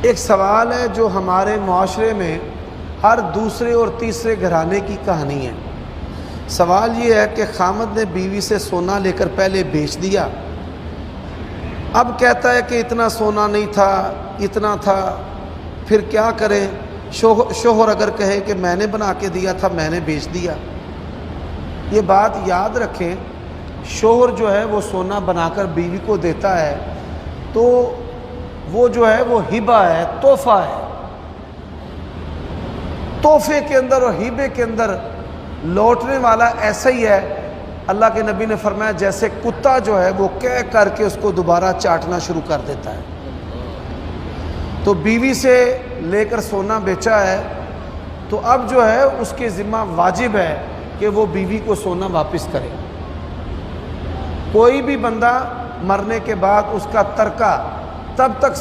ایک سوال ہے جو ہمارے معاشرے میں ہر دوسرے اور تیسرے گھرانے کی کہانی ہے۔ سوال یہ ہے کہ خامد نے بیوی سے سونا لے کر پہلے بیچ دیا، اب کہتا ہے کہ اتنا سونا نہیں تھا، اتنا تھا، پھر کیا کرے؟ شوہر اگر کہے کہ میں نے بنا کے دیا تھا، میں نے بیچ دیا۔ یہ بات یاد رکھیں، شوہر جو ہے وہ سونا بنا کر بیوی کو دیتا ہے تو وہ جو ہے وہ ہبہ ہے، تحفہ ہے۔ تحفے کے اندر اور ہبے کے اندر لوٹنے والا ایسا ہی ہے۔ اللہ کے نبی نے فرمایا جیسے کتا جو ہے وہ کہہ کر کے اس کو دوبارہ چاٹنا شروع کر دیتا ہے۔ تو بیوی سے لے کر سونا بیچا ہے تو اب جو ہے اس کے ذمہ واجب ہے کہ وہ بیوی کو سونا واپس کرے۔ کوئی بھی بندہ مرنے کے بعد اس کا ترکہ تب تک